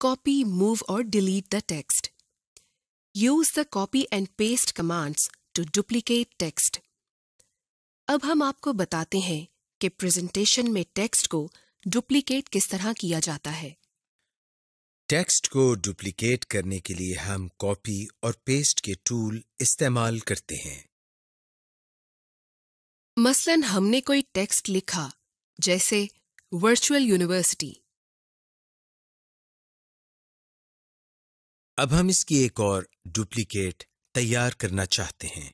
copy, move or delete the text. Use the copy and paste commands to duplicate text. अब हम आपको बताते हैं कि प्रेजेंटेशन में टेक्स्ट को डुप्लीकेट किस तरह किया जाता है। टेक्स्ट को डुप्लीकेट करने के लिए हम कॉपी और पेस्ट के टूल इस्तेमाल करते हैं। मसलन हमने कोई टेक्स्ट लिखा, जैसे वर्चुअल यूनिवर्सिटी। अब हम इसकी एक और डुप्लीकेट तैयार करना चाहते हैं।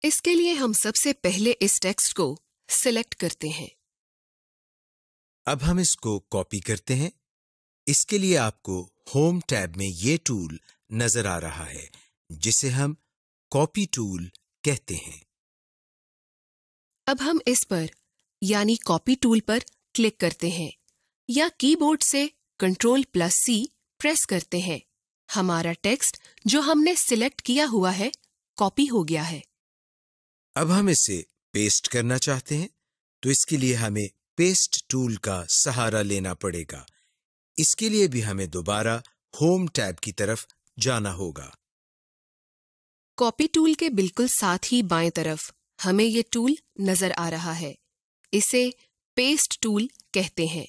इसके लिए हम सबसे पहले इस टेक्स्ट को सिलेक्ट करते हैं। अब हम इसको कॉपी करते हैं। इसके लिए आपको होम टैब में ये टूल नजर आ रहा है, जिसे हम कॉपी टूल कहते हैं। अब हम इस पर यानी कॉपी टूल पर क्लिक करते हैं या कीबोर्ड से Ctrl+C प्रेस करते हैं। हमारा टेक्स्ट जो हमने सिलेक्ट किया हुआ है कॉपी हो गया है। अब हम इसे पेस्ट करना चाहते हैं, तो इसके लिए हमें पेस्ट टूल का सहारा लेना पड़ेगा। इसके लिए भी हमें दोबारा होम टैब की तरफ जाना होगा। कॉपी टूल के बिल्कुल साथ ही बाएं तरफ हमें ये टूल नजर आ रहा है। इसे पेस्ट टूल कहते हैं।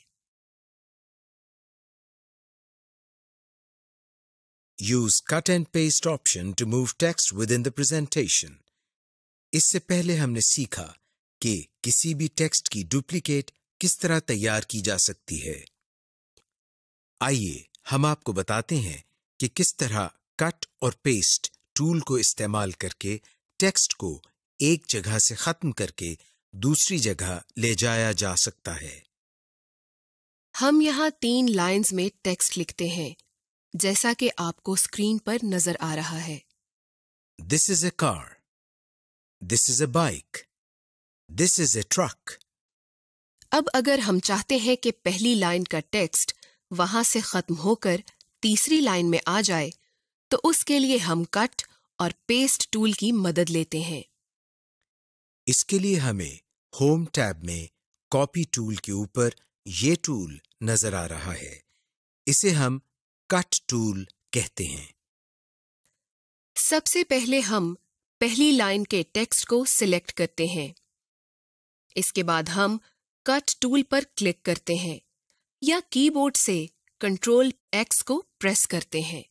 Use cut and paste option to move text within the presentation. इससे पहले हमने सीखा कि किसी भी टेक्स्ट की डुप्लीकेट किस तरह तैयार की जा सकती है। आइए हम आपको बताते हैं कि किस तरह कट और पेस्ट टूल को इस्तेमाल करके टेक्स्ट को एक जगह से खत्म करके दूसरी जगह ले जाया जा सकता है। हम यहाँ 3 लाइंस में टेक्स्ट लिखते हैं, जैसा कि आपको स्क्रीन पर नजर आ रहा है। This is a car. This is a bike. This is a truck. अब अगर हम चाहते हैं कि पहली लाइन का टेक्स्ट वहां से खत्म होकर तीसरी लाइन में आ जाए, तो उसके लिए हम कट और पेस्ट टूल की मदद लेते हैं। इसके लिए हमें होम टैब में कॉपी टूल के ऊपर ये टूल नजर आ रहा है। इसे हम कट टूल कहते हैं। सबसे पहले हम पहली लाइन के टेक्स्ट को सिलेक्ट करते हैं। इसके बाद हम कट टूल पर क्लिक करते हैं या कीबोर्ड से Ctrl+X को प्रेस करते हैं।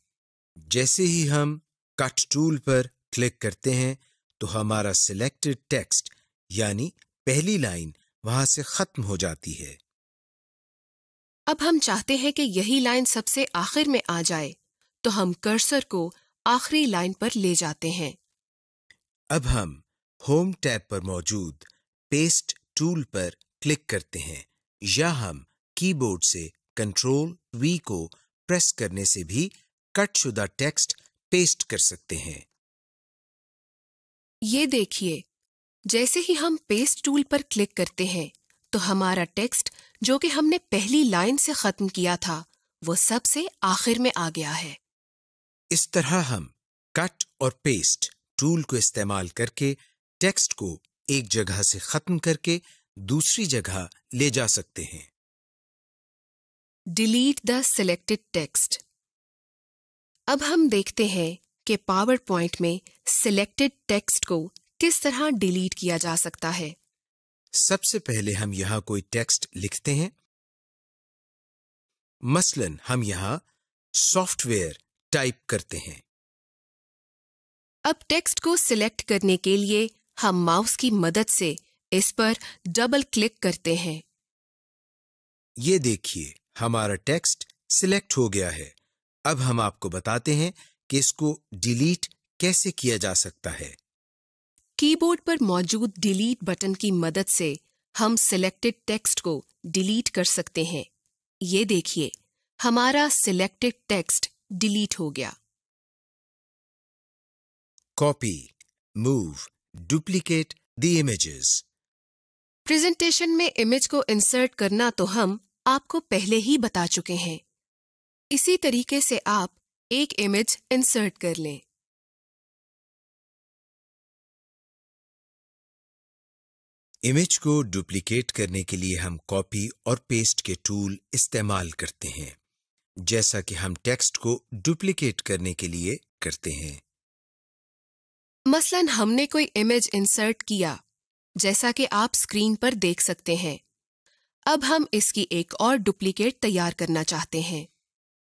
जैसे ही हम कट टूल पर क्लिक करते हैं, तो हमारा सिलेक्टेड टेक्स्ट यानी पहली लाइन वहां से खत्म हो जाती है। अब हम चाहते हैं कि यही लाइन सबसे आखिर में आ जाए, तो हम कर्सर को आखिरी लाइन पर ले जाते हैं। अब हम होम टैब पर मौजूद पेस्ट टूल पर क्लिक करते हैं या हम कीबोर्ड से Ctrl+V को प्रेस करने से भी कटशुदा टेक्स्ट पेस्ट कर सकते हैं। ये देखिए, जैसे ही हम पेस्ट टूल पर क्लिक करते हैं, तो हमारा टेक्स्ट जो कि हमने पहली लाइन से खत्म किया था, वो सबसे आखिर में आ गया है। इस तरह हम कट और पेस्ट टूल को इस्तेमाल करके टेक्स्ट को एक जगह से खत्म करके दूसरी जगह ले जा सकते हैं। Delete the selected text. अब हम देखते हैं कि पावर पॉइंट में सिलेक्टेड टेक्स्ट को किस तरह डिलीट किया जा सकता है। सबसे पहले हम यहां कोई टेक्स्ट लिखते हैं। मसलन हम यहां सॉफ्टवेयर टाइप करते हैं। अब टेक्स्ट को सिलेक्ट करने के लिए हम माउस की मदद से इस पर डबल क्लिक करते हैं। ये देखिए, हमारा टेक्स्ट सिलेक्ट हो गया है। अब हम आपको बताते हैं कि इसको डिलीट कैसे किया जा सकता है। कीबोर्ड पर मौजूद डिलीट बटन की मदद से हम सिलेक्टेड टेक्स्ट को डिलीट कर सकते हैं। ये देखिए, हमारा सिलेक्टेड टेक्स्ट डिलीट हो गया। Copy, move, duplicate the images. Presentation में इमेज को इंसर्ट करना तो हम आपको पहले ही बता चुके हैं। इसी तरीके से आप एक इमेज इंसर्ट कर लें। इमेज को डुप्लीकेट करने के लिए हम कॉपी और पेस्ट के टूल इस्तेमाल करते हैं, जैसा कि हम टेक्स्ट को डुप्लीकेट करने के लिए करते हैं। मसलन हमने कोई इमेज इंसर्ट किया, जैसा कि आप स्क्रीन पर देख सकते हैं। अब हम इसकी एक और डुप्लीकेट तैयार करना चाहते हैं।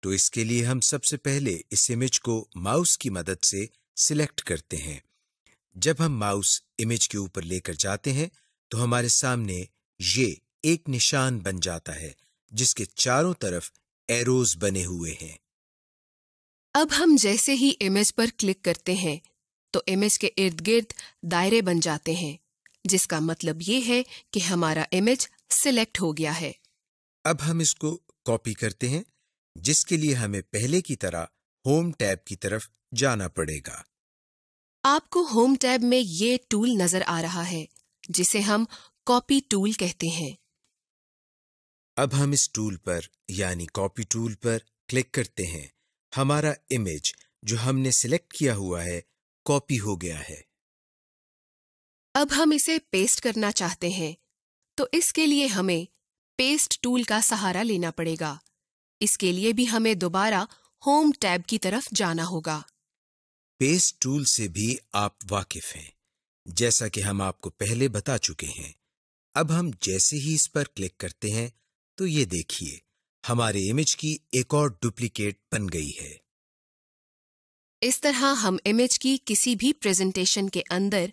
तो इसके लिए हम सबसे पहले इस इमेज को माउस की मदद से सिलेक्ट करते हैं। जब हम माउस इमेज के ऊपर लेकर जाते हैं तो हमारे सामने ये एक निशान बन जाता है, जिसके चारों तरफ एरोज बने हुए हैं। अब हम जैसे ही इमेज पर क्लिक करते हैं तो इमेज के इर्द गिर्द दायरे बन जाते हैं, जिसका मतलब ये है कि हमारा इमेज सिलेक्ट हो गया है। अब हम इसको कॉपी करते हैं, जिसके लिए हमें पहले की तरह होम टैब की तरफ जाना पड़ेगा। आपको होम टैब में ये टूल नजर आ रहा है, जिसे हम कॉपी टूल कहते हैं। अब हम इस टूल पर यानी कॉपी टूल पर क्लिक करते हैं। हमारा इमेज जो हमने सिलेक्ट किया हुआ है कॉपी हो गया है। अब हम इसे पेस्ट करना चाहते हैं, तो इसके लिए हमें पेस्ट टूल का सहारा लेना पड़ेगा। इसके लिए भी हमें दोबारा होम टैब की तरफ जाना होगा। पेस्ट टूल से भी आप वाकिफ हैं, जैसा कि हम आपको पहले बता चुके हैं। अब हम जैसे ही इस पर क्लिक करते हैं तो ये देखिए, हमारे इमेज की एक और डुप्लीकेट बन गई है। इस तरह हम इमेज की किसी भी प्रेजेंटेशन के अंदर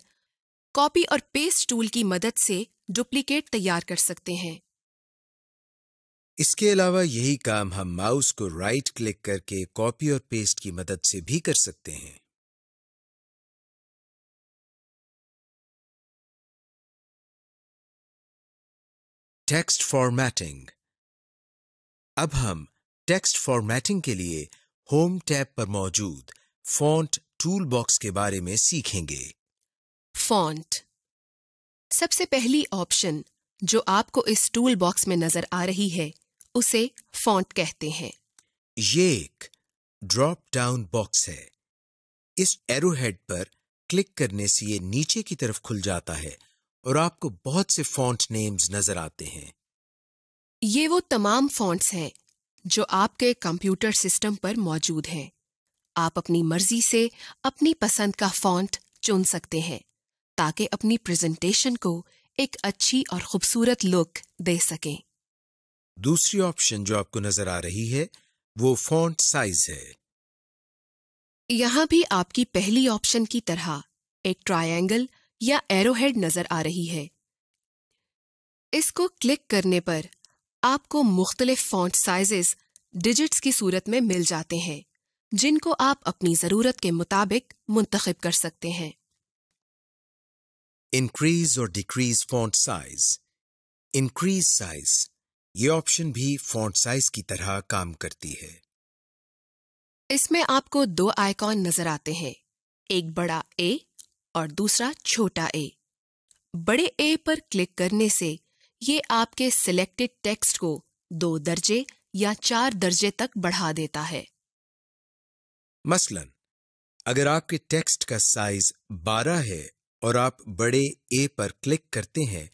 कॉपी और पेस्ट टूल की मदद से डुप्लीकेट तैयार कर सकते हैं। इसके अलावा यही काम हम माउस को राइट क्लिक करके कॉपी और पेस्ट की मदद से भी कर सकते हैं। Text formatting. अब हम टेक्स्ट फॉर्मेटिंग के लिए होम टैब पर मौजूद फॉन्ट टूल बॉक्स के बारे में सीखेंगे। फॉन्ट। सबसे पहली ऑप्शन जो आपको इस टूल बॉक्स में नजर आ रही है, उसे फॉन्ट कहते हैं। ये एक ड्रॉप डाउन बॉक्स है। इस एरो हेड पर क्लिक करने से ये नीचे की तरफ खुल जाता है और आपको बहुत से फॉन्ट नेम्स नजर आते हैं। ये वो तमाम फॉन्ट्स हैं जो आपके कंप्यूटर सिस्टम पर मौजूद हैं। आप अपनी मर्जी से अपनी पसंद का फॉन्ट चुन सकते हैं, ताकि अपनी प्रेजेंटेशन को एक अच्छी और खूबसूरत लुक दे सकें। दूसरी ऑप्शन जो आपको नजर आ रही है वो फॉन्ट साइज है। यहाँ भी आपकी पहली ऑप्शन की तरह एक ट्रायंगल या एरोहेड नजर आ रही है। इसको क्लिक करने पर आपको मुख्तलिफ फॉन्ट साइजेस डिजिट्स की सूरत में मिल जाते हैं, जिनको आप अपनी जरूरत के मुताबिक मुंतखब कर सकते हैं। इंक्रीज और decrease font size. Increase size ये ऑप्शन भी फॉन्ट साइज की तरह काम करती है। इसमें आपको दो आइकॉन नजर आते हैं, एक बड़ा ए और दूसरा छोटा ए। बड़े ए पर क्लिक करने से ये आपके सिलेक्टेड टेक्स्ट को 2 दर्जे या 4 दर्जे तक बढ़ा देता है। मसलन, अगर आपके टेक्स्ट का साइज 12 है और आप बड़े ए पर क्लिक करते हैं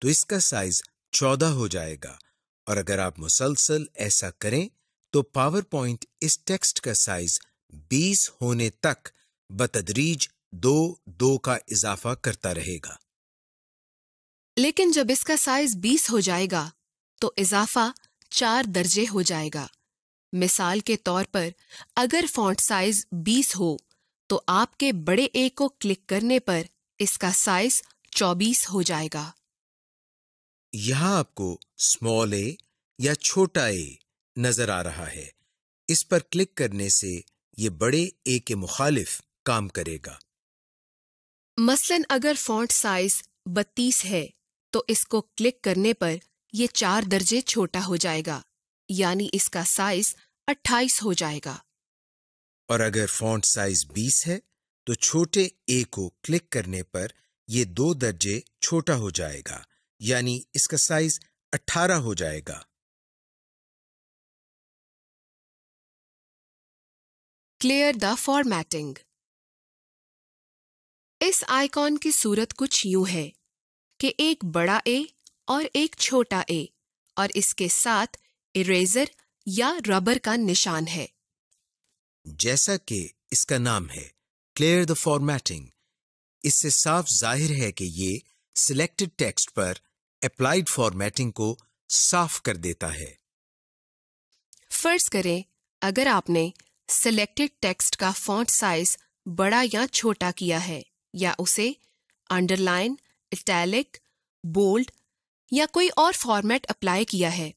तो इसका साइज 14 हो जाएगा, और अगर आप मुसलसल ऐसा करें तो पावर पॉइंट इस टेक्स्ट का साइज 20 होने तक बतदरीज 2 का इजाफा करता रहेगा। लेकिन जब इसका साइज 20 हो जाएगा तो इजाफा 4 दर्जे हो जाएगा। मिसाल के तौर पर अगर फॉन्ट साइज 20 हो तो आपके बड़े ए को क्लिक करने पर इसका साइज 24 हो जाएगा। यहां आपको स्मॉल ए या छोटा ए नजर आ रहा है। इस पर क्लिक करने से यह बड़े ए के मुखालिफ काम करेगा। मसलन अगर फॉन्ट साइज 32 है तो इसको क्लिक करने पर यह 4 दर्जे छोटा हो जाएगा, यानी इसका साइज 28 हो जाएगा। और अगर फॉन्ट साइज 20 है तो छोटे ए को क्लिक करने पर यह 2 दर्जे छोटा हो जाएगा, यानी इसका साइज 18 हो जाएगा। Clear the formatting. इस आइकॉन की सूरत कुछ यूं है कि एक बड़ा ए और एक छोटा ए और इसके साथ इरेजर या रबर का निशान है। जैसा कि इसका नाम है, क्लियर द फॉर्मेटिंग, इससे साफ जाहिर है कि ये सिलेक्टेड टेक्स्ट पर अप्लाइड फॉर्मेटिंग को साफ कर देता है। फर्ज करें अगर आपने सिलेक्टेड टेक्स्ट का फॉन्ट साइज बड़ा या छोटा किया है या उसे अंडरलाइन, इटैलिक, बोल्ड या कोई और फॉर्मेट अप्लाई किया है,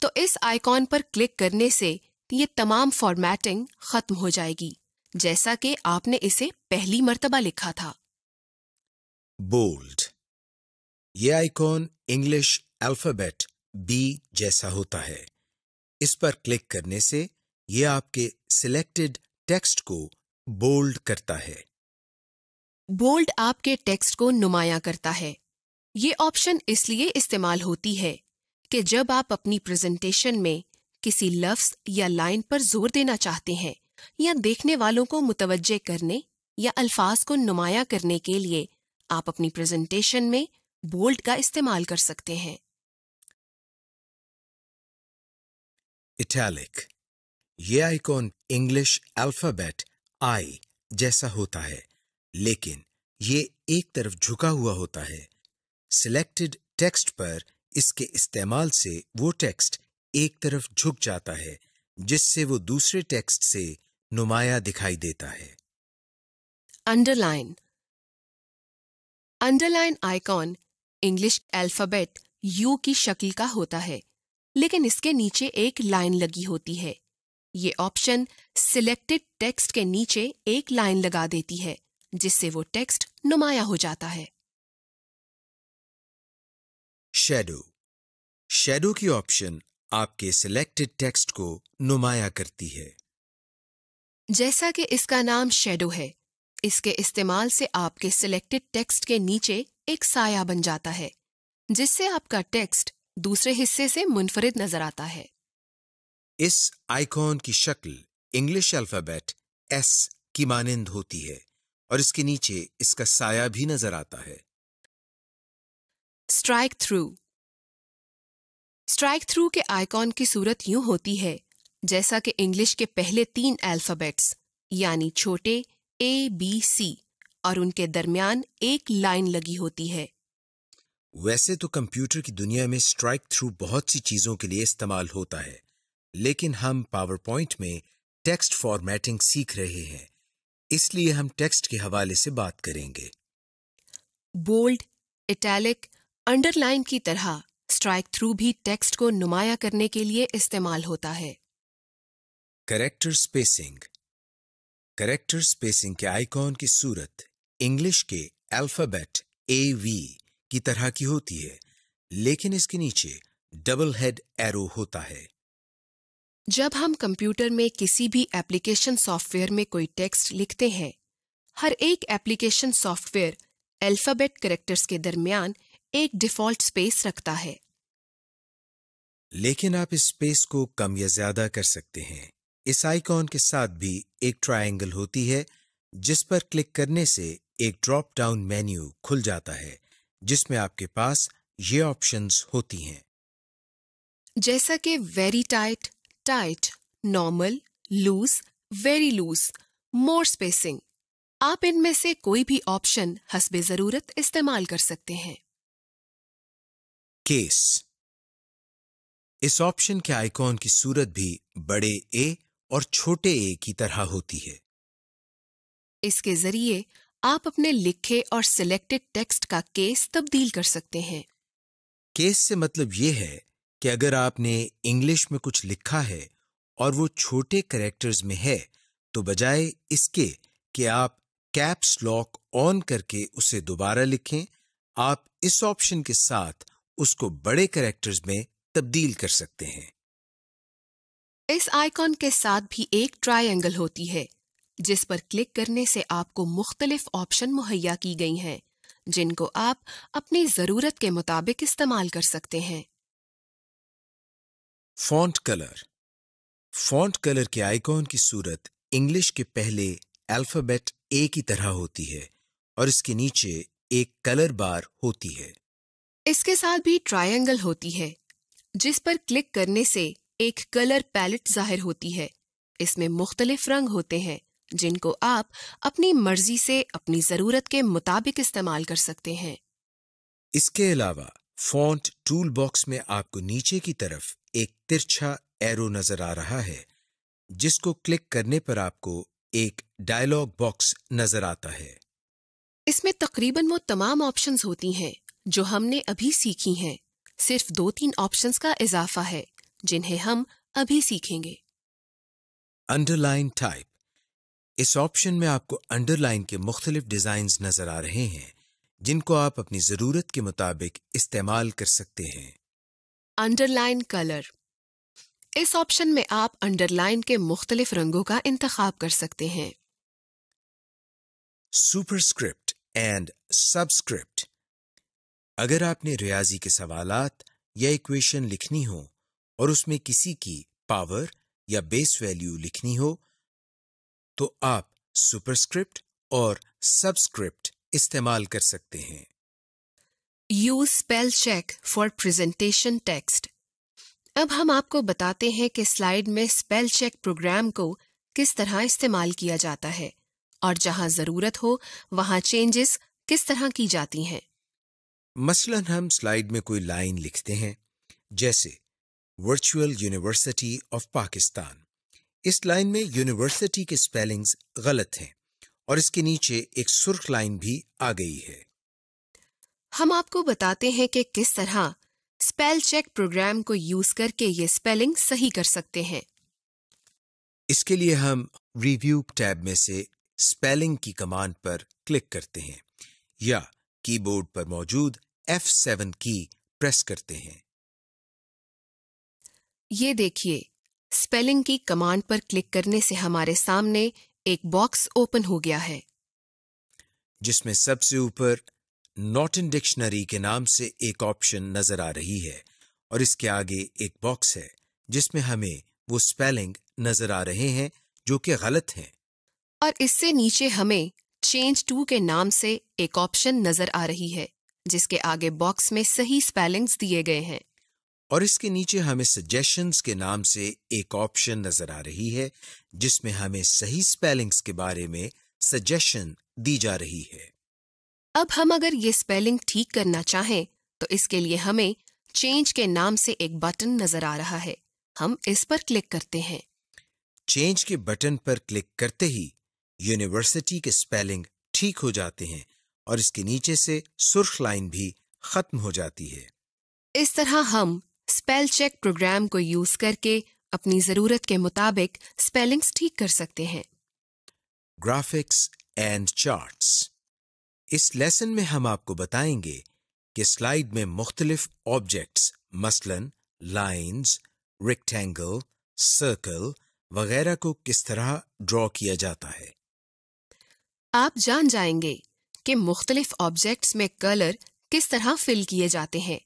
तो इस आइकॉन पर क्लिक करने से ये तमाम फॉर्मेटिंग खत्म हो जाएगी, जैसा कि आपने इसे पहली मर्तबा लिखा था। बोल्ड, ये आइकॉन इंग्लिश अल्फाबेट बी जैसा होता है। इस पर क्लिक करने से ये आपके सिलेक्टेड टेक्स्ट को बोल्ड करता है। बोल्ड आपके टेक्स्ट को नुमायां करता है। ये ऑप्शन इसलिए इस्तेमाल होती है कि जब आप अपनी प्रेजेंटेशन में किसी लफ्ज या लाइन पर जोर देना चाहते हैं या देखने वालों को मुतवज्जे करने या अल्फाज को नुमायां करने के लिए आप अपनी प्रेजेंटेशन में बोल्ड का इस्तेमाल कर सकते हैं। इटैलिक, ये आइकॉन इंग्लिश अल्फाबेट आई जैसा होता है, लेकिन ये एक तरफ झुका हुआ होता है। सिलेक्टेड टेक्स्ट पर इसके इस्तेमाल से वो टेक्स्ट एक तरफ झुक जाता है, जिससे वो दूसरे टेक्स्ट से नुमाया दिखाई देता है। Underline, underline icon English alphabet you की शक्ल का होता है, लेकिन इसके नीचे एक लाइन लगी होती है। ये ऑप्शन सिलेक्टेड टेक्स्ट के नीचे एक लाइन लगा देती है, जिससे वो टेक्स्ट नुमाया हो जाता है। शैडो, शैडो की ऑप्शन आपके सिलेक्टेड टेक्स्ट को नुमाया करती है। जैसा कि इसका नाम शैडो है, इसके इस्तेमाल से आपके सिलेक्टेड टेक्स्ट के नीचे एक साया बन जाता है, जिससे आपका टेक्स्ट दूसरे हिस्से से मुनफरिद नजर आता है। इस आइकॉन की शक्ल इंग्लिश अल्फाबेट एस की मानिंद होती है और इसके नीचे इसका साया भी नजर आता है। स्ट्राइक थ्रू, स्ट्राइक थ्रू के आइकॉन की सूरत यूं होती है जैसा कि इंग्लिश के पहले 3 अल्फाबेट्स यानी छोटे ए, बी, सी और उनके दरमियान एक लाइन लगी होती है। वैसे तो कंप्यूटर की दुनिया में स्ट्राइक थ्रू बहुत सी चीजों के लिए इस्तेमाल होता है, लेकिन हम पावर पॉइंट में टेक्स्ट फॉर्मेटिंग सीख रहे हैं, इसलिए हम टेक्स्ट के हवाले से बात करेंगे। बोल्ड, इटैलिक, अंडरलाइन की तरह स्ट्राइक थ्रू भी टेक्स्ट को नुमाया करने के लिए इस्तेमाल होता है। करेक्टर स्पेसिंग, करेक्टर स्पेसिंग के आइकॉन की सूरत इंग्लिश के अल्फाबेट AV की तरह की होती है, लेकिन इसके नीचे डबल हेड एरो होता है। जब हम कंप्यूटर में किसी भी एप्लीकेशन सॉफ्टवेयर में कोई टेक्स्ट लिखते हैं, हर एक एप्लीकेशन सॉफ्टवेयर अल्फाबेट कैरेक्टर्स के दरमियान एक डिफॉल्ट स्पेस रखता है। लेकिन आप इस स्पेस को कम या ज्यादा कर सकते हैं। इस आइकॉन के साथ भी एक ट्रायंगल होती है, जिस पर क्लिक करने से एक ड्रॉप डाउन मेन्यू खुल जाता है, जिसमें आपके पास ये ऑप्शंस होती हैं। जैसा कि very tight, tight, normal, loose, very loose, more spacing. आप इनमें से कोई भी ऑप्शन हस्बे जरूरत इस्तेमाल कर सकते हैं। केस, इस ऑप्शन के आइकॉन की सूरत भी बड़े ए और छोटे ए की तरह होती है। इसके जरिए आप अपने लिखे और सिलेक्टेड टेक्स्ट का केस तब्दील कर सकते हैं। केस से मतलब ये है कि अगर आपने इंग्लिश में कुछ लिखा है और वो छोटे कैरेक्टर्स में है, तो बजाय इसके कि आप कैप्स लॉक ऑन करके उसे दोबारा लिखें, आप इस ऑप्शन के साथ उसको बड़े कैरेक्टर्स में तब्दील कर सकते हैं। इस आइकॉन के साथ भी एक ट्रायंगल होती है, जिस पर क्लिक करने से आपको मुख्तलिफ ऑप्शन मुहैया की गई हैं, जिनको आप अपनी जरूरत के मुताबिक इस्तेमाल कर सकते हैं। फॉन्ट कलर, फॉन्ट कलर के आइकॉन की सूरत इंग्लिश के पहले अल्फाबेट ए की तरह होती है और इसके नीचे एक कलर बार होती है। इसके साथ भी ट्रायंगल होती है, जिस पर क्लिक करने से एक कलर पैलेट जाहिर होती है। इसमें मुख्तलिफ रंग होते हैं, जिनको आप अपनी मर्जी से अपनी जरूरत के मुताबिक इस्तेमाल कर सकते हैं। इसके अलावा फॉन्ट टूल बॉक्स में आपको नीचे की तरफ एक तिरछा एरो नजर आ रहा है, जिसको क्लिक करने पर आपको एक डायलॉग बॉक्स नजर आता है। इसमें तकरीबन वो तमाम ऑप्शंस होती हैं जो हमने अभी सीखी हैं। सिर्फ 2-3 ऑप्शंस का इजाफा है, जिन्हें हम अभी सीखेंगे। Underline type. इस ऑप्शन में आपको अंडरलाइन के मुख्तलिफ डिजाइन्स नजर आ रहे हैं, जिनको आप अपनी जरूरत के मुताबिक इस्तेमाल कर सकते हैं। Underline colour. इस ऑप्शन में आप अंडरलाइन के मुख्तलिफ रंगों का इंतखाब कर सकते हैं। Superscript and subscript. अगर आपने रियाजी के सवालात या इक्वेशन लिखनी हो और उसमें किसी की पावर या बेस वैल्यू लिखनी हो, तो आप सुपरस्क्रिप्ट और सबस्क्रिप्ट इस्तेमाल कर सकते हैं। Use spell check for presentation text. अब हम आपको बताते हैं कि स्लाइड में स्पेल चेक प्रोग्राम को किस तरह इस्तेमाल किया जाता है और जहां जरूरत हो वहां चेंजेस किस तरह की जाती हैं। मसलन हम स्लाइड में कोई लाइन लिखते हैं, जैसे वर्चुअल यूनिवर्सिटी ऑफ पाकिस्तान। इस लाइन में यूनिवर्सिटी के स्पेलिंग्स गलत हैं और इसके नीचे एक सुर्ख लाइन भी आ गई है। हम आपको बताते हैं कि किस तरह स्पेल चेक प्रोग्राम को यूज करके ये स्पेलिंग सही कर सकते हैं। इसके लिए हम रिव्यू टैब में से स्पेलिंग की कमांड पर क्लिक करते हैं या कीबोर्ड पर मौजूद F7 की प्रेस करते हैं। ये देखिए, स्पेलिंग की कमांड पर क्लिक करने से हमारे सामने एक बॉक्स ओपन हो गया है, जिसमें सबसे ऊपर नॉट इन डिक्शनरी के नाम से एक ऑप्शन नजर आ रही है और इसके आगे एक बॉक्स है जिसमें हमें वो स्पेलिंग नजर आ रहे हैं जो कि गलत हैं। और इससे नीचे हमें चेंज टू के नाम से एक ऑप्शन नजर आ रही है, जिसके आगे बॉक्स में सही स्पेलिंग्स दिए गए हैं। और इसके नीचे हमें सजेशंस के नाम से एक ऑप्शन नजर आ रही है, जिसमें हमें सही स्पेलिंग्स के बारे में सजेशन दी जा रही है। अब हम अगर ये स्पेलिंग ठीक करना चाहें तो इसके लिए हमें चेंज के नाम से एक बटन नजर आ रहा है। हम इस पर क्लिक करते हैं। चेंज के बटन पर क्लिक करते ही यूनिवर्सिटी के स्पेलिंग ठीक हो जाते हैं और इसके नीचे से सुर्ख लाइन भी खत्म हो जाती है। इस तरह हम स्पेल चेक प्रोग्राम को यूज करके अपनी जरूरत के मुताबिक स्पेलिंग्स ठीक कर सकते हैं। Graphics and charts. इस लेसन में हम आपको बताएंगे कि स्लाइड में मुख्तलिफ ऑब्जेक्ट्स मसलन लाइन्स, रेक्टेंगल, सर्कल वगैरह को किस तरह ड्रॉ किया जाता है। आप जान जाएंगे कि मुख्तलिफ ऑब्जेक्ट्स में कलर किस तरह फिल किए जाते हैं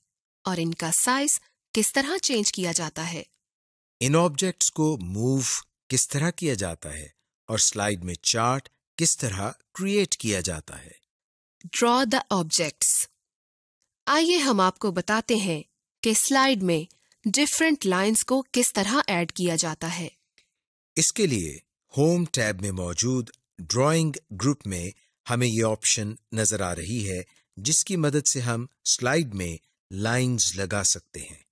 और इनका साइज किस तरह चेंज किया जाता है। इन ऑब्जेक्ट्स को मूव किस तरह किया जाता है और स्लाइड में चार्ट किस तरह क्रिएट किया जाता है। Draw the objects. आइए हम आपको बताते हैं कि स्लाइड में डिफरेंट लाइंस को किस तरह ऐड किया जाता है। इसके लिए होम टैब में मौजूद ड्राइंग ग्रुप में हमें ये ऑप्शन नजर आ रही है, जिसकी मदद से हम स्लाइड में लाइंस लगा सकते हैं।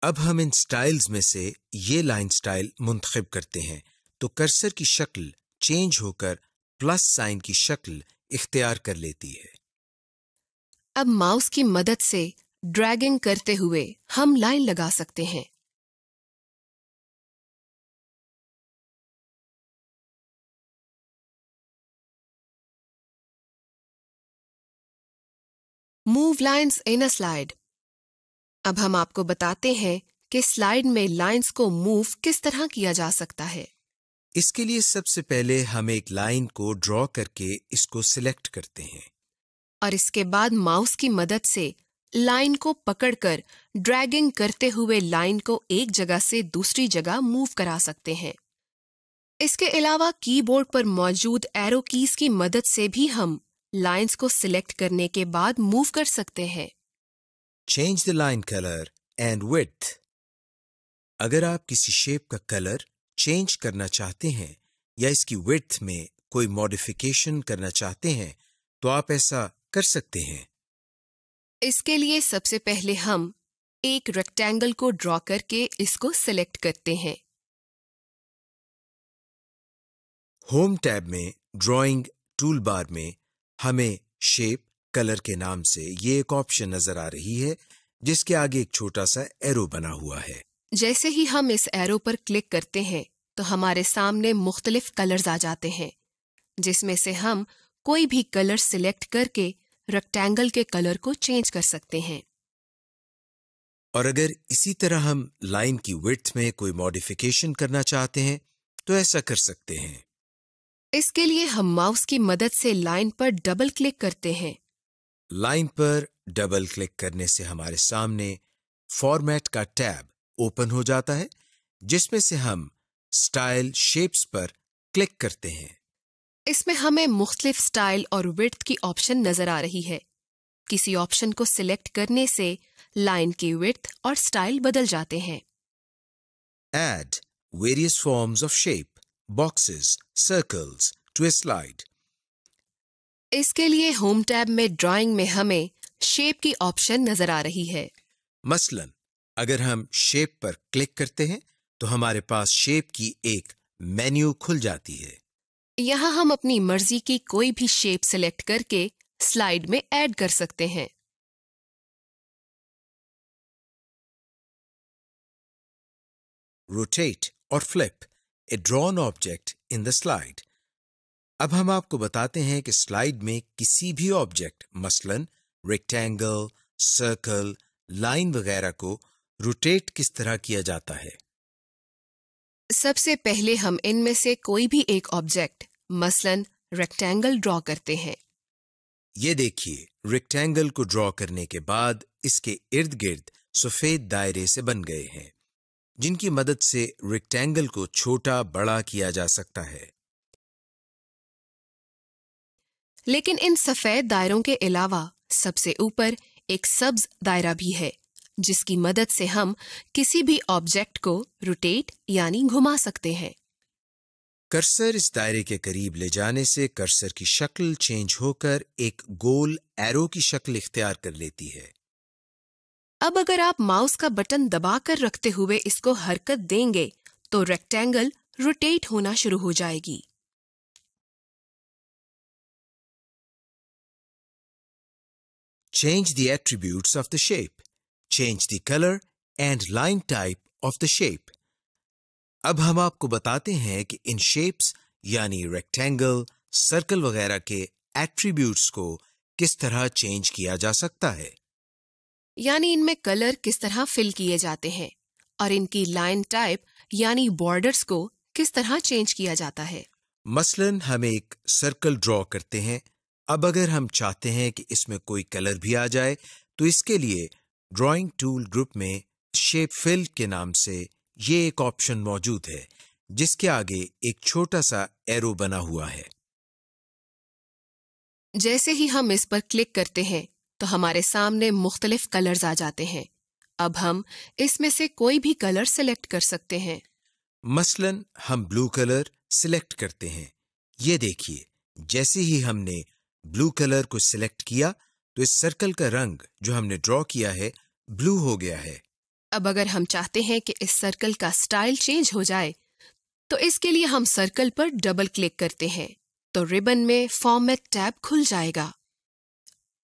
अब हम इन स्टाइल्स में से ये लाइन स्टाइल मुंतखब करते हैं तो कर्सर की शक्ल चेंज होकर प्लस साइन की शक्ल इख्तियार कर लेती है। अब माउस की मदद से ड्रैगिंग करते हुए हम लाइन लगा सकते हैं। Move lines in a slide. अब हम आपको बताते हैं कि स्लाइड में लाइंस को मूव किस तरह किया जा सकता है। इसके लिए सबसे पहले हम एक लाइन को ड्रॉ करके इसको सिलेक्ट करते हैं और इसके बाद माउस की मदद से लाइन को पकड़कर ड्रैगिंग करते हुए लाइन को एक जगह से दूसरी जगह मूव करा सकते हैं। इसके अलावा कीबोर्ड पर मौजूद एरो कीज की मदद से भी हम लाइंस को सिलेक्ट करने के बाद मूव कर सकते हैं। Change the line color and width. अगर आप किसी शेप का कलर चेंज करना चाहते हैं या इसकी विड्थ में कोई मॉडिफिकेशन करना चाहते हैं तो आप ऐसा कर सकते हैं। इसके लिए सबसे पहले हम एक रेक्टेंगल को ड्रॉ करके इसको सिलेक्ट करते हैं। होम टैब में ड्राइंग टूल बार में हमें शेप कलर के नाम से ये एक ऑप्शन नजर आ रही है जिसके आगे एक छोटा सा एरो बना हुआ है। जैसे ही हम इस एरो पर क्लिक करते हैं तो हमारे सामने मुख्तलिफ कलर्स आ जाते हैं जिसमें से हम कोई भी कलर सिलेक्ट करके रेक्टेंगल के कलर को चेंज कर सकते हैं। और अगर इसी तरह हम लाइन की विड्थ में कोई मॉडिफिकेशन करना चाहते हैं तो ऐसा कर सकते हैं। इसके लिए हम माउस की मदद से लाइन पर डबल क्लिक करते हैं। लाइन पर डबल क्लिक करने से हमारे सामने फॉर्मेट का टैब ओपन हो जाता है जिसमें से हम स्टाइल शेप्स पर क्लिक करते हैं। इसमें हमें मुख्तलिफ स्टाइल और विड्थ की ऑप्शन नजर आ रही है। किसी ऑप्शन को सिलेक्ट करने से लाइन की विड्थ और स्टाइल बदल जाते हैं। Add various forms of shape, boxes, circles to a slide. इसके लिए होम टैब में ड्राइंग में हमें शेप की ऑप्शन नजर आ रही है। मसलन अगर हम शेप पर क्लिक करते हैं तो हमारे पास शेप की एक मेन्यू खुल जाती है। यहाँ हम अपनी मर्जी की कोई भी शेप सिलेक्ट करके स्लाइड में ऐड कर सकते हैं। Rotate or flip a drawn object in the slide. अब हम आपको बताते हैं कि स्लाइड में किसी भी ऑब्जेक्ट मसलन रेक्टेंगल, सर्कल, लाइन वगैरह को रोटेट किस तरह किया जाता है। सबसे पहले हम इनमें से कोई भी एक ऑब्जेक्ट मसलन रेक्टेंगल ड्रॉ करते हैं। ये देखिए रेक्टेंगल को ड्रॉ करने के बाद इसके इर्द गिर्द सफेद दायरे से बन गए हैं जिनकी मदद से रेक्टेंगल को छोटा बड़ा किया जा सकता है। लेकिन इन सफेद दायरों के अलावा सबसे ऊपर एक सब्ज दायरा भी है जिसकी मदद से हम किसी भी ऑब्जेक्ट को रोटेट यानी घुमा सकते हैं। कर्सर इस दायरे के करीब ले जाने से कर्सर की शक्ल चेंज होकर एक गोल एरो की शक्ल इख्तियार कर लेती है। अब अगर आप माउस का बटन दबाकर रखते हुए इसको हरकत देंगे तो रेक्टेंगल रोटेट होना शुरू हो जाएगी। Change the attributes of the shape. Change the color and line type of the shape. अब हम आपको बताते हैं कि इन शेप्स यानी रेक्टेंगल, सर्कल वगैरह के एट्रीब्यूट्स को किस तरह चेंज किया जा सकता है। यानी इनमें कलर किस तरह फिल किए जाते हैं और इनकी लाइन टाइप यानी बॉर्डर्स को किस तरह चेंज किया जाता है। मसलन हम एक सर्कल ड्रॉ करते हैं। अब अगर हम चाहते हैं कि इसमें कोई कलर भी आ जाए तो इसके लिए ड्राइंग टूल ग्रुप में शेप फिल के नाम से ये एक ऑप्शन मौजूद है जिसके आगे एक छोटा सा एरो बना हुआ है। जैसे ही हम इस पर क्लिक करते हैं तो हमारे सामने मुख्तलिफ कलर्स आ जाते हैं। अब हम इसमें से कोई भी कलर सिलेक्ट कर सकते हैं। मसलन हम ब्लू कलर सिलेक्ट करते हैं। ये देखिए जैसे ही हमने ब्लू कलर को सिलेक्ट किया तो इस सर्कल का रंग जो हमने ड्रॉ किया है ब्लू हो गया है। अब अगर हम चाहते हैं कि इस सर्कल का स्टाइल चेंज हो जाए तो इसके लिए हम सर्कल पर डबल क्लिक करते हैं तो रिबन में फॉर्मेट टैब खुल जाएगा।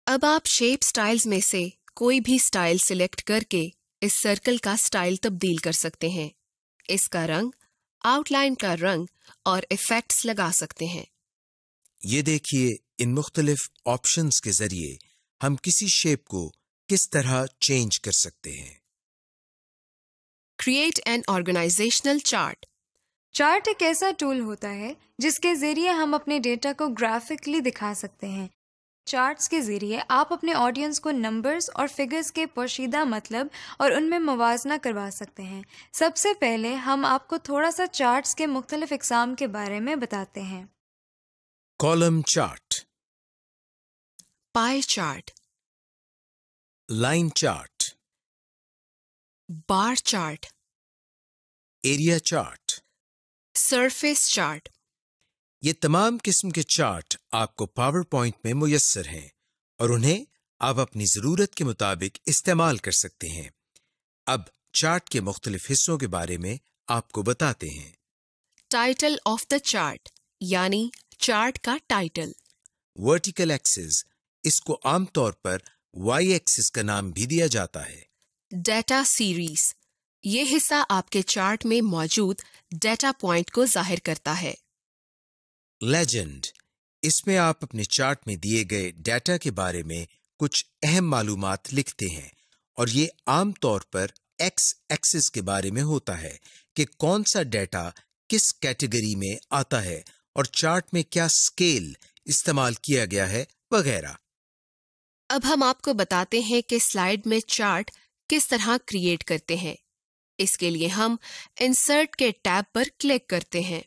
अब आप शेप स्टाइल्स में से कोई भी स्टाइल सिलेक्ट करके इस सर्कल का स्टाइल तब्दील कर सकते हैं। इसका रंग, आउटलाइन का रंग और इफेक्ट्स लगा सकते हैं। ये देखिए इन मुख्तलिफ ऑप्शंस के जरिए हम किसी शेप को किस तरह चेंज कर सकते हैं। Create an organisational chart. Chart एक ऐसा टूल होता है जिसके जरिए हम अपने डेटा को ग्राफिकली दिखा सकते हैं। चार्ट्स के जरिए आप अपने ऑडियंस को नंबर्स और फिगर्स के पोशीदा मतलब और उनमें मुवाजना करवा सकते हैं। सबसे पहले हम आपको थोड़ा सा चार्ट्स के मुख्तलिफ इकसाम के बारे में बताते हैं। Column chart. Pie chart, line chart, bar chart, area chart. Surface chart. ये तमाम किस्म के चार्ट आपको पावर पॉइंट में मुयस्सर हैं और उन्हें आप अपनी जरूरत के मुताबिक इस्तेमाल कर सकते हैं। अब चार्ट के मुख्तलिफ हिस्सों के बारे में आपको बताते हैं। टाइटल ऑफ द चार्ट यानी चार्ट का टाइटल। वर्टिकल एक्सिस, इसको आमतौर पर वाई एक्सिस का नाम भी दिया जाता है। डेटा सीरीज, ये हिस्सा आपके चार्ट में मौजूद डेटा पॉइंट को जाहिर करता है। लेजेंड, इसमें आप अपने चार्ट में दिए गए डेटा के बारे में कुछ अहम मालूमात लिखते हैं और ये आमतौर पर एक्स एक्सिस के बारे में होता है कि कौन सा डेटा किस कैटेगरी में आता है और चार्ट में क्या स्केल इस्तेमाल किया गया है वगैरह। अब हम आपको बताते हैं कि स्लाइड में चार्ट किस तरह क्रिएट करते हैं। इसके लिए हम इंसर्ट के टैब पर क्लिक करते हैं।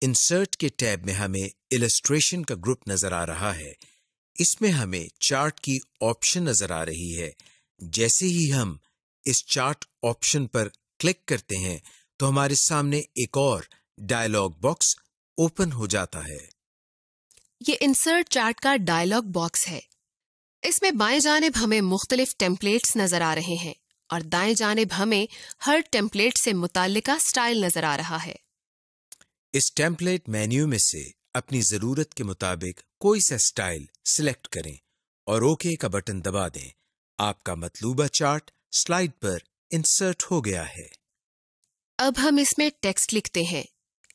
इंसर्ट के टैब में हमें इलस्ट्रेशन का ग्रुप नजर आ रहा है। इसमें हमें चार्ट की ऑप्शन नजर आ रही है। जैसे ही हम इस चार्ट ऑप्शन पर क्लिक करते हैं तो हमारे सामने एक और डायलॉग बॉक्स ओपन हो जाता है। ये इंसर्ट चार्ट का डायलॉग बॉक्स है। इसमें बाएं जानिब हमें मुख्तलिफ टेम्पलेट्स नजर आ रहे हैं और दाएं जानिब हमें हर टेम्पलेट से मुताल्लिका स्टाइल नजर आ रहा है। इस टेम्पलेट मेन्यू में से अपनी जरूरत के मुताबिक कोई सा स्टाइल सिलेक्ट करें और ओके का बटन दबा दें। आपका मतलूबा चार्ट स्लाइड पर इंसर्ट हो गया है। अब हम इसमें टेक्स्ट लिखते हैं।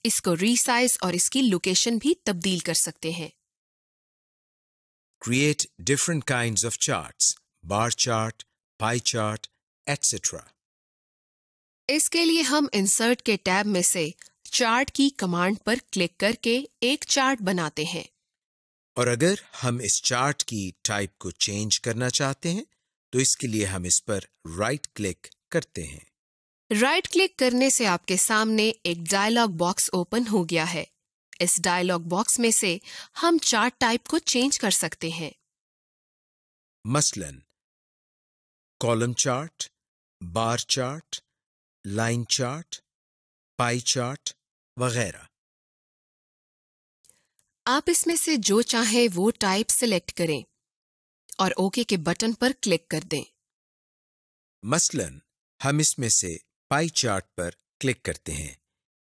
इसको रीसाइज और इसकी लोकेशन भी तब्दील कर सकते हैं। Create different kinds of charts, bar chart, pie chart, etc. इसके लिए हम इंसर्ट के टैब में से चार्ट की कमांड पर क्लिक करके एक चार्ट बनाते हैं। और अगर हम इस चार्ट की टाइप को चेंज करना चाहते हैं तो इसके लिए हम इस पर राइट क्लिक करते हैं। राइट क्लिक करने से आपके सामने एक डायलॉग बॉक्स ओपन हो गया है। इस डायलॉग बॉक्स में से हम चार्ट टाइप को चेंज कर सकते हैं। मसलन column chart, bar chart, line chart, pie chart वगैरह। आप इसमें से जो चाहें वो टाइप सिलेक्ट करें और ओके के बटन पर क्लिक कर दें। मसलन हम इसमें से पाई चार्ट पर क्लिक करते हैं।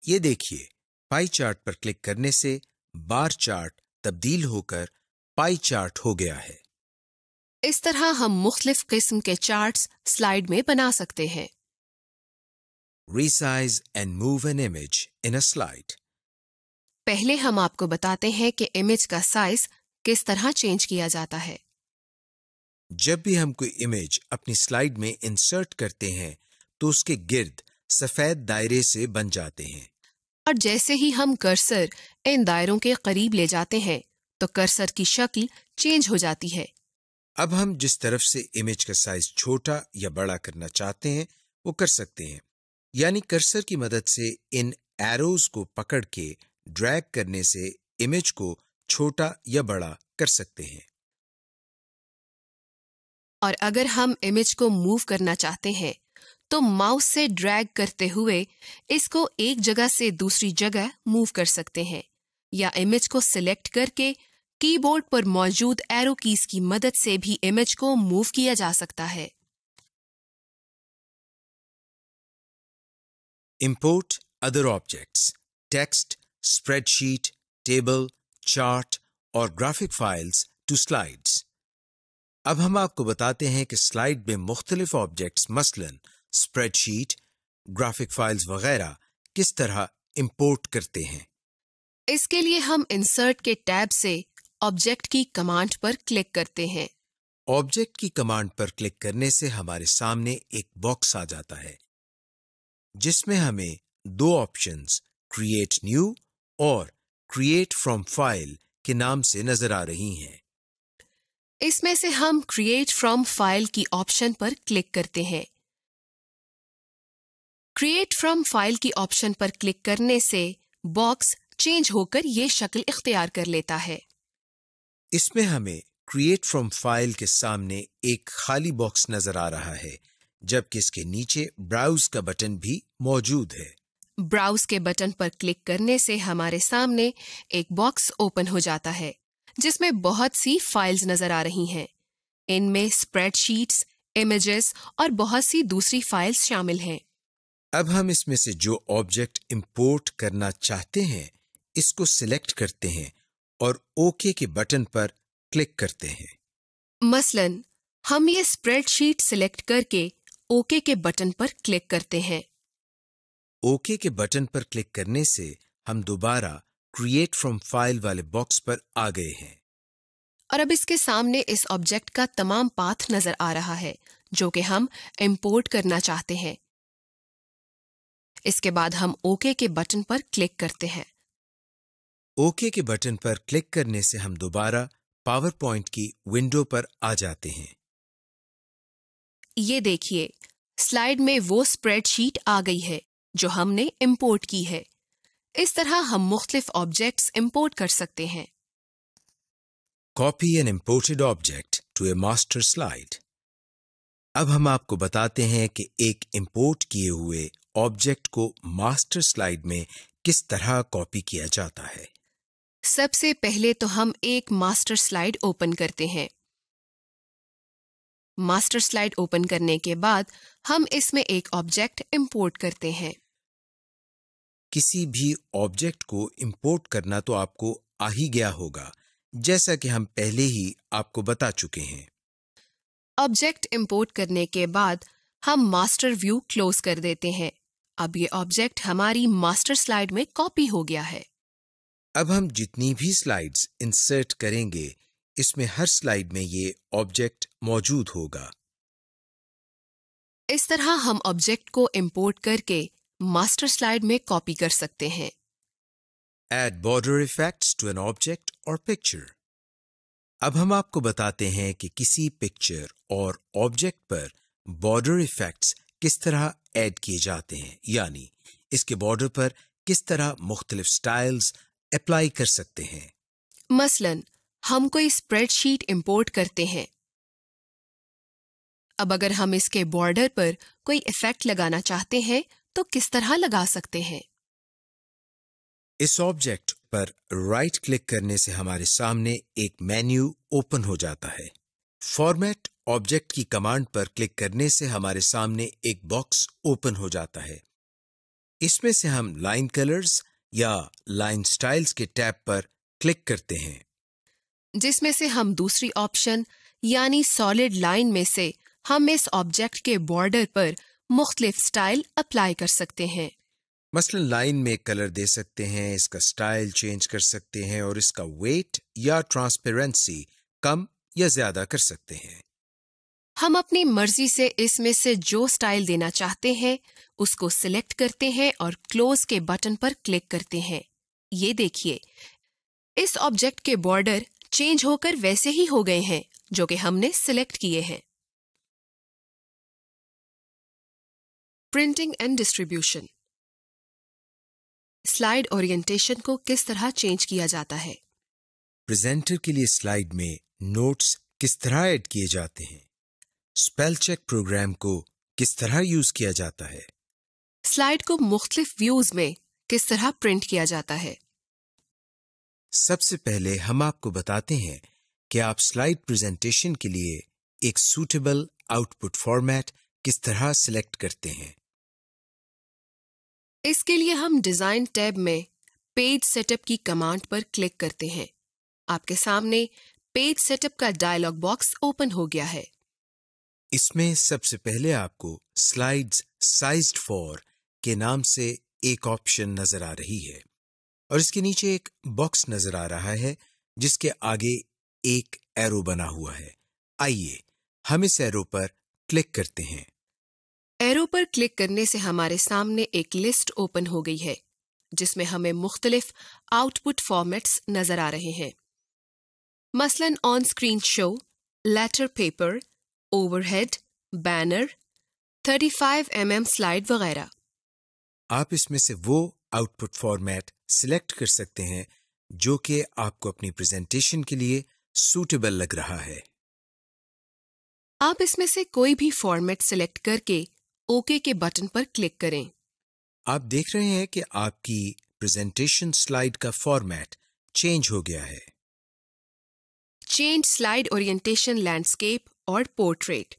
ये देखिए, पाई चार्ट पर क्लिक करने से बार चार्ट तब्दील होकर पाई चार्ट हो गया है। इस तरह हम मुख्तलिफ किस्म के चार्ट्स स्लाइड में बना सकते हैं। Resize and move an image in a slide. पहले हम आपको बताते हैं कि इमेज का साइज किस तरह चेंज किया जाता है। जब भी हम कोई इमेज अपनी स्लाइड में इंसर्ट करते हैं तो उसके गिर्द सफेद दायरे से बन जाते हैं और जैसे ही हम कर्सर इन दायरों के करीब ले जाते हैं तो कर्सर की शक्ल चेंज हो जाती है। अब हम जिस तरफ से इमेज का साइज छोटा या बड़ा करना चाहते हैं वो कर सकते हैं। यानी कर्सर की मदद से इन एरोज को पकड़ के ड्रैग करने से इमेज को छोटा या बड़ा कर सकते हैं। और अगर हम इमेज को मूव करना चाहते हैं तो माउस से ड्रैग करते हुए इसको एक जगह से दूसरी जगह मूव कर सकते हैं या इमेज को सिलेक्ट करके कीबोर्ड पर मौजूद एरो कीज की मदद से भी इमेज को मूव किया जा सकता है। Import other objects, text, spreadsheet, table, chart और graphic files to slides. अब हम आपको बताते हैं कि स्लाइड में मुख्तलिफ ऑब्जेक्ट्स मसलन स्प्रेडशीट, ग्राफिक फाइल्स वगैरह किस तरह इंपोर्ट करते हैं। इसके लिए हम इंसर्ट के टैब से ऑब्जेक्ट की कमांड पर क्लिक करते हैं। ऑब्जेक्ट की कमांड पर क्लिक करने से हमारे सामने एक बॉक्स आ जाता है जिसमें हमें दो ऑप्शंस क्रिएट न्यू और क्रिएट फ्रॉम फाइल के नाम से नजर आ रही हैं। इसमें से हम क्रिएट फ्रॉम फाइल की ऑप्शन पर क्लिक करते हैं। क्रिएट फ्रॉम फाइल की ऑप्शन पर क्लिक करने से बॉक्स चेंज होकर ये शक्ल इख्तियार कर लेता है। इसमें हमें क्रिएट फ्रॉम फाइल के सामने एक खाली बॉक्स नजर आ रहा है, जबकि इसके नीचे ब्राउज का बटन भी मौजूद है। ब्राउज के बटन पर क्लिक करने से हमारे सामने एक बॉक्स ओपन हो जाता है जिसमें बहुत सी फाइल्स नजर आ रही हैं। इनमें स्प्रेडशीट्स, इमेजेस और बहुत सी दूसरी फाइल्स शामिल हैं। अब हम इसमें से जो ऑब्जेक्ट इंपोर्ट करना चाहते हैं इसको सिलेक्ट करते हैं और ओके के बटन पर क्लिक करते हैं। मसलन हम ये स्प्रेडशीट सिलेक्ट करके ओके के बटन पर क्लिक करते हैं। ओके के बटन पर क्लिक करने से हम दोबारा क्रिएट फ्रॉम फाइल वाले बॉक्स पर आ गए हैं और अब इसके सामने इस ऑब्जेक्ट का तमाम पाथ नजर आ रहा है जो कि हम इंपोर्ट करना चाहते हैं। इसके बाद हम ओके के बटन पर क्लिक करते हैं। ओके के बटन पर क्लिक करने से हम दोबारा पावर पॉइंट की विंडो पर आ जाते हैं। ये देखिए, स्लाइड में वो स्प्रेडशीट आ गई है जो हमने इंपोर्ट की है। इस तरह हम मुख्तलिफ ऑब्जेक्ट्स इंपोर्ट कर सकते हैं। Copy an imported object to a master slide. अब हम आपको बताते हैं कि एक इंपोर्ट किए हुए ऑब्जेक्ट को मास्टर स्लाइड में किस तरह कॉपी किया जाता है। सबसे पहले तो हम एक मास्टर स्लाइड ओपन करते हैं। मास्टर स्लाइड ओपन करने के बाद हम इसमें एक ऑब्जेक्ट इंपोर्ट करते हैं। किसी भी ऑब्जेक्ट को इंपोर्ट करना तो आपको आ ही गया होगा, जैसा कि हम पहले ही आपको बता चुके हैं। ऑब्जेक्ट इंपोर्ट करने के बाद हम मास्टर व्यू क्लोज कर देते हैं। अब ये ऑब्जेक्ट हमारी मास्टर स्लाइड में कॉपी हो गया है। अब हम जितनी भी स्लाइड्स इंसर्ट करेंगे इसमें हर स्लाइड में ये ऑब्जेक्ट मौजूद होगा। इस तरह हम ऑब्जेक्ट को इंपोर्ट करके मास्टर स्लाइड में कॉपी कर सकते हैं। Add border effects to an object or picture. अब हम आपको बताते हैं कि किसी पिक्चर और ऑब्जेक्ट पर बॉर्डर इफेक्ट्स किस तरह ऐड किए जाते हैं, यानी इसके बॉर्डर पर किस तरह मुख्तलिफ स्टाइल्स अप्लाई कर सकते हैं। मसलन हम कोई स्प्रेडशीट इंपोर्ट करते हैं। अब अगर हम इसके बॉर्डर पर कोई इफेक्ट लगाना चाहते हैं तो किस तरह लगा सकते हैं। इस ऑब्जेक्ट पर राइट क्लिक करने से हमारे सामने एक मेन्यू ओपन हो जाता है। फॉर्मेट ऑब्जेक्ट की कमांड पर क्लिक करने से हमारे सामने एक बॉक्स ओपन हो जाता है। इसमें से हम लाइन कलर्स या लाइन स्टाइल्स के टैब पर क्लिक करते हैं, जिसमें से हम दूसरी ऑप्शन यानी सॉलिड लाइन में से हम इस ऑब्जेक्ट के बॉर्डर पर मुख्तलिफ स्टाइल अप्लाई कर सकते हैं। मसलन लाइन में कलर दे सकते हैं, इसका स्टाइल चेंज कर सकते हैं और इसका वेट या ट्रांसपेरेंसी कम या ज्यादा कर सकते हैं। हम अपनी मर्जी से इसमें से जो स्टाइल देना चाहते हैं उसको सिलेक्ट करते हैं और क्लोज के बटन पर क्लिक करते हैं। ये देखिए, इस ऑब्जेक्ट के बॉर्डर चेंज होकर वैसे ही हो गए हैं जो कि हमने सिलेक्ट किए हैं। Printing and distribution. Slide orientation को किस तरह चेंज किया जाता है। प्रेजेंटर के लिए स्लाइड में नोट्स किस तरह ऐड किए जाते हैं। स्पेल चेक प्रोग्राम को किस तरह यूज किया जाता है। स्लाइड को मुख्तलिफ व्यूज में किस तरह प्रिंट किया जाता है। सबसे पहले हम आपको बताते हैं कि आप स्लाइड प्रेजेंटेशन के लिए एक सूटेबल आउटपुट फॉर्मेट किस तरह सिलेक्ट करते हैं। इसके लिए हम डिजाइन टैब में पेज सेटअप की कमांड पर क्लिक करते हैं। आपके सामने पेज सेटअप का डायलॉग बॉक्स ओपन हो गया है। इसमें सबसे पहले आपको स्लाइड्स साइज्ड फॉर के नाम से एक ऑप्शन नजर आ रही है और इसके नीचे एक बॉक्स नजर आ रहा है जिसके आगे एक एरो बना हुआ है। आइए हम इस एरो पर क्लिक करते हैं। एरो पर क्लिक करने से हमारे सामने एक लिस्ट ओपन हो गई है जिसमें हमें मुख्तलिफ आउटपुट फॉर्मेट्स नजर आ रहे हैं। मसलन on screen show, letter paper, overhead, banner, 35 mm slide वगैरह। आप इसमें से वो आउटपुट फॉर्मेट सिलेक्ट कर सकते हैं जो कि आपको अपनी प्रेजेंटेशन के लिए सूटेबल लग रहा है। आप इसमें से कोई भी फॉर्मेट सिलेक्ट करके ओके के बटन पर क्लिक करें। आप देख रहे हैं कि आपकी प्रेजेंटेशन स्लाइड का फॉर्मेट चेंज हो गया है। चेंज स्लाइड ओरिएंटेशन लैंडस्केप और पोर्ट्रेट।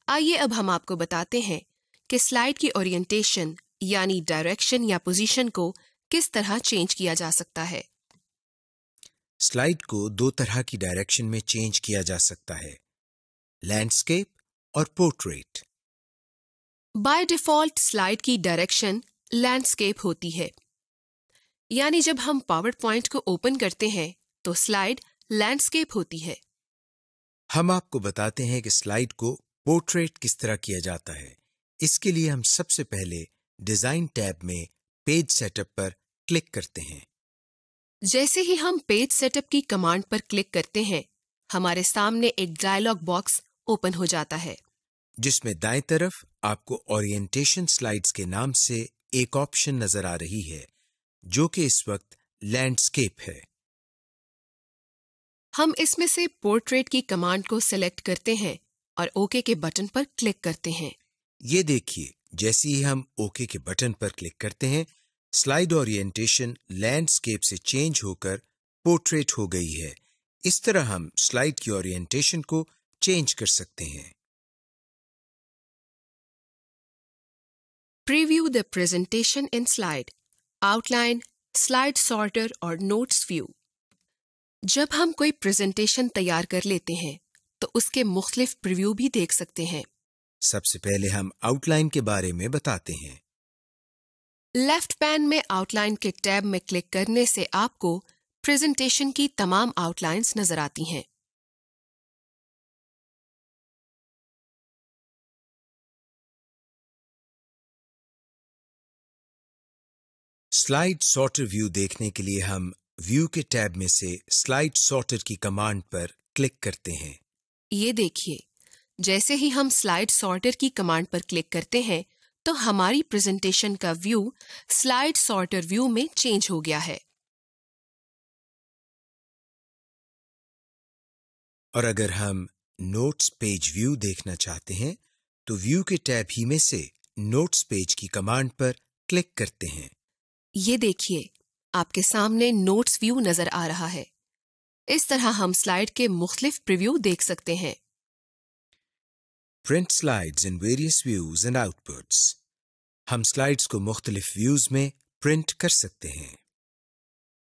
आइए अब हम आपको बताते हैं कि स्लाइड की ओरिएंटेशन यानी डायरेक्शन या पोजीशन को किस तरह चेंज किया जा सकता है। स्लाइड को दो तरह की डायरेक्शन में चेंज किया जा सकता है, लैंडस्केप और पोर्ट्रेट। बाय डिफॉल्ट स्लाइड की डायरेक्शन लैंडस्केप होती है, यानी जब हम पावर पॉइंट को ओपन करते हैं तो स्लाइड लैंडस्केप होती है। हम आपको बताते हैं कि स्लाइड को पोर्ट्रेट किस तरह किया जाता है। इसके लिए हम सबसे पहले डिजाइन टैब में पेज सेटअप पर क्लिक करते हैं। जैसे ही हम पेज सेटअप की कमांड पर क्लिक करते हैं, हमारे सामने एक डायलॉग बॉक्स ओपन हो जाता है, जिसमें दाएं तरफ आपको ओरिएंटेशन स्लाइड्स के नाम से एक ऑप्शन नजर आ रही है, जो कि इस वक्त लैंडस्केप है। हम इसमें से पोर्ट्रेट की कमांड को सिलेक्ट करते हैं और ओके के बटन पर क्लिक करते हैं। ये देखिए, जैसे ही हम ओके के बटन पर क्लिक करते हैं, स्लाइड ओरिएंटेशन लैंडस्केप से चेंज होकर पोर्ट्रेट हो गई है। इस तरह हम स्लाइड की ओरिएंटेशन को चेंज कर सकते हैं। Preview the presentation in slide, outline, slide sorter और नोट्स व्यू। जब हम कोई प्रेजेंटेशन तैयार कर लेते हैं तो उसके मुख्तलिफ प्रीव्यू भी देख सकते हैं। सबसे पहले हम आउटलाइन के बारे में बताते हैं। लेफ्ट पैन में आउटलाइन के टैब में क्लिक करने से आपको प्रेजेंटेशन की तमाम आउटलाइंस नजर आती हैं। स्लाइड सॉर्टर व्यू देखने के लिए हम व्यू के टैब में से स्लाइड सॉर्टर की कमांड पर क्लिक करते हैं। ये देखिए, जैसे ही हम स्लाइड सॉर्टर की कमांड पर क्लिक करते हैं तो हमारी प्रेजेंटेशन का व्यू स्लाइड सॉर्टर व्यू में चेंज हो गया है। और अगर हम नोट्स पेज व्यू देखना चाहते हैं तो व्यू के टैब ही में से नोट्स पेज की कमांड पर क्लिक करते हैं। ये देखिए, आपके सामने नोट्स व्यू नजर आ रहा है। इस तरह हम स्लाइड के मुख्तलिफ प्रीव्यू देख सकते हैं। Print slides in various views and outputs. हम स्लाइड्स को मुख्तलिफ व्यूज में प्रिंट कर सकते हैं।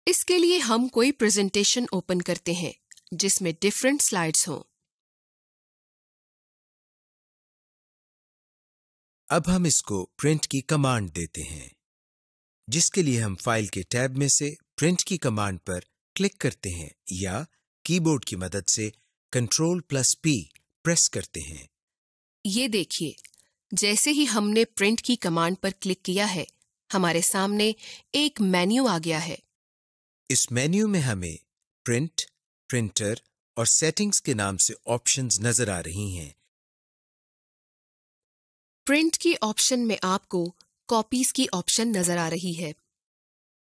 इसके लिए हम कोई प्रेजेंटेशन ओपन करते हैं जिसमें डिफरेंट स्लाइड्स हों। अब हम इसको प्रिंट की कमांड देते हैं, जिसके लिए हम फाइल के टैब में से प्रिंट की कमांड पर क्लिक करते हैं या कीबोर्ड की मदद से Ctrl+P प्रेस करते हैं। ये देखिए, जैसे ही हमने प्रिंट की कमांड पर क्लिक किया है, हमारे सामने एक मेन्यू आ गया है। इस मेन्यू में हमें प्रिंट, प्रिंटर और सेटिंग्स के नाम से ऑप्शंस नजर आ रही हैं। प्रिंट की ऑप्शन में आपको कॉपीज की ऑप्शन नजर आ रही है।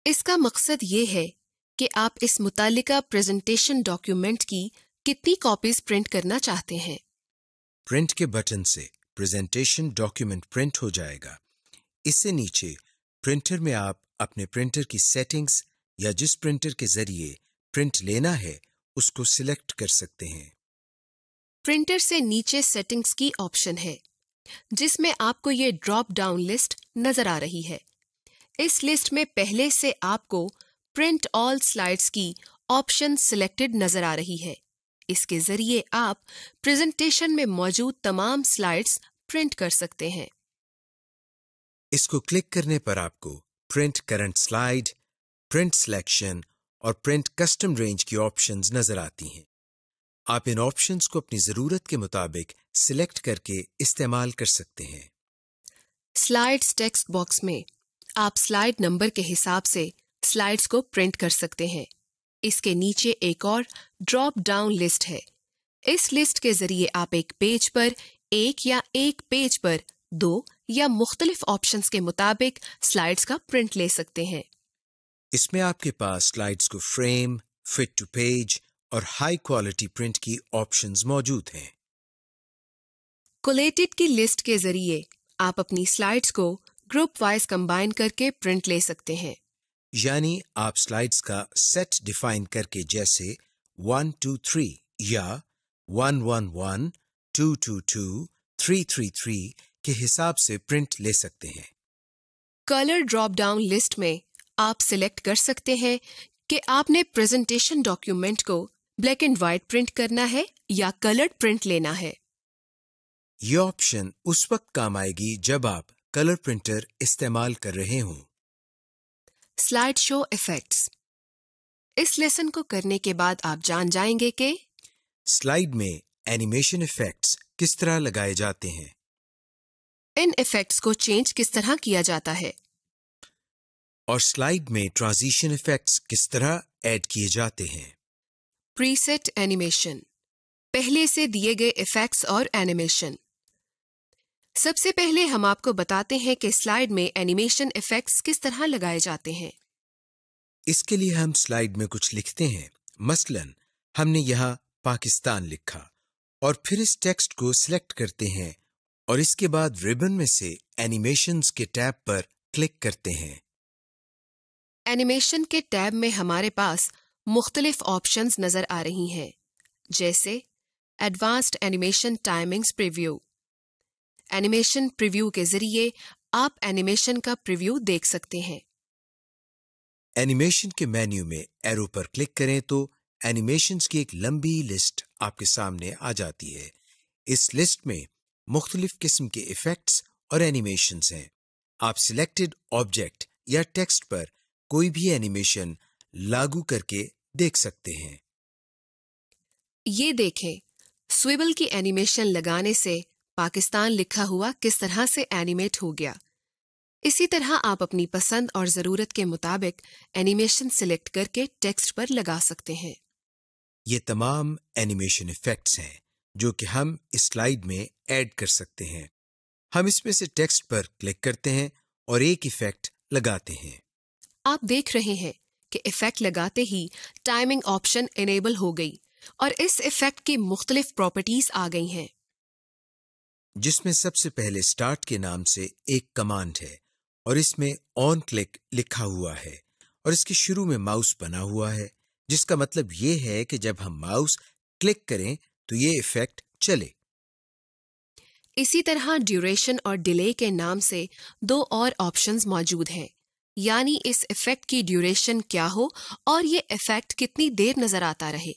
इसका मकसद ये है कि आप इस मुतालिका प्रेजेंटेशन डॉक्यूमेंट की कितनी कॉपीज प्रिंट करना चाहते हैं। प्रिंट के बटन से प्रेजेंटेशन डॉक्यूमेंट प्रिंट हो जाएगा। इससे नीचे प्रिंटर में आप अपने प्रिंटर की सेटिंग्स या जिस प्रिंटर के जरिए प्रिंट लेना है उसको सिलेक्ट कर सकते हैं। प्रिंटर से नीचे सेटिंग्स की ऑप्शन है, जिसमें आपको ये ड्रॉप डाउन लिस्ट नजर आ रही है। इस लिस्ट में पहले से आपको प्रिंट ऑल स्लाइड्स की ऑप्शन सिलेक्टेड नजर आ रही है। इसके जरिए आप प्रेजेंटेशन में मौजूद तमाम स्लाइड्स प्रिंट कर सकते हैं। इसको क्लिक करने पर आपको print current slide, print selection और प्रिंट कस्टम रेंज की ऑप्शंस नजर आती हैं। आप इन ऑप्शंस को अपनी जरूरत के मुताबिक सिलेक्ट करके इस्तेमाल कर सकते हैं। स्लाइड्स टेक्स्ट बॉक्स में आप स्लाइड नंबर के हिसाब से स्लाइड्स को प्रिंट कर सकते हैं। इसके नीचे एक और ड्रॉप डाउन लिस्ट है। इस लिस्ट के जरिए आप एक पेज पर एक पेज पर 2 या मुख्तलिफ ऑप्शंस के मुताबिक स्लाइड्स का प्रिंट ले सकते हैं। इसमें आपके पास स्लाइड्स को फ्रेम, फिट टू पेज और हाई क्वालिटी प्रिंट की ऑप्शंस मौजूद हैं। कोलेटेड की लिस्ट के जरिए आप अपनी स्लाइड्स को ग्रुप वाइज कंबाइन करके प्रिंट ले सकते हैं। यानी आप स्लाइड्स का सेट डिफाइन करके जैसे 1 2 3 या 1 1 1 2 2 2 3 3 3 के हिसाब से प्रिंट ले सकते हैं। कलर ड्रॉप डाउन लिस्ट में आप सिलेक्ट कर सकते हैं कि आपने प्रेजेंटेशन डॉक्यूमेंट को ब्लैक एंड व्हाइट प्रिंट करना है या कलर्ड प्रिंट लेना है। ये ऑप्शन उस वक्त काम आएगी जब आप कलर प्रिंटर इस्तेमाल कर रहे हों। Slide show effects. इस लेसन को करने के बाद आप जान जाएंगे कि स्लाइड में एनिमेशन इफेक्ट्स किस तरह लगाए जाते हैं, इन इफेक्ट्स को चेंज किस तरह किया जाता है, और स्लाइड में ट्रांजिशन इफेक्ट्स किस तरह ऐड किए जाते हैं। प्रीसेट एनिमेशन, पहले से दिए गए इफेक्ट्स और एनिमेशन। सबसे पहले हम आपको बताते हैं कि स्लाइड में एनिमेशन इफेक्ट्स किस तरह लगाए जाते हैं। इसके लिए हम स्लाइड में कुछ लिखते हैं। मसलन हमने यहाँ पाकिस्तान लिखा और फिर इस टेक्स्ट को सिलेक्ट करते हैं और इसके बाद रिबन में से एनिमेशंस के टैब पर क्लिक करते हैं। एनिमेशन के टैब में हमारे पास मुख्तलिफ ऑप्शंस नजर आ रही हैं, जैसे advanced animation timings preview. Animation preview के जरिए आप एनिमेशन का प्रीव्यू देख सकते हैं। एनिमेशन के मेन्यू में एरो पर क्लिक करें तो एनिमेशंस की एक लंबी लिस्ट आपके सामने आ जाती है। इस लिस्ट में मुख्तलिफ किस्म के इफेक्ट्स और एनिमेशंस हैं। आप सिलेक्टेड ऑब्जेक्ट या टेक्स्ट पर कोई भी एनिमेशन लागू करके देख सकते हैं। ये देखें, स्विबल की एनिमेशन लगाने से पाकिस्तान लिखा हुआ किस तरह से एनिमेट हो गया। इसी तरह आप अपनी पसंद और ज़रूरत के मुताबिक एनिमेशन सिलेक्ट करके टेक्स्ट पर लगा सकते हैं। ये तमाम एनिमेशन इफेक्ट्स हैं जो कि हम इस स्लाइड में ऐड कर सकते हैं। हम इसमें से टेक्स्ट पर क्लिक करते हैं और एक इफेक्ट लगाते हैं। आप देख रहे हैं कि इफेक्ट लगाते ही टाइमिंग ऑप्शन इनेबल हो गई और इस इफेक्ट की मुख्तलिफ प्रॉपर्टीज आ गई हैं, जिसमें सबसे पहले स्टार्ट के नाम से एक कमांड है और इसमें ऑन क्लिक लिखा हुआ है और इसके शुरू में माउस बना हुआ है, जिसका मतलब ये है कि जब हम माउस क्लिक करें तो ये इफेक्ट चले। इसी तरह ड्यूरेशन और डिले के नाम से दो और ऑप्शंस मौजूद हैं, यानी इस इफेक्ट की ड्यूरेशन क्या हो और ये इफेक्ट कितनी देर नजर आता रहे।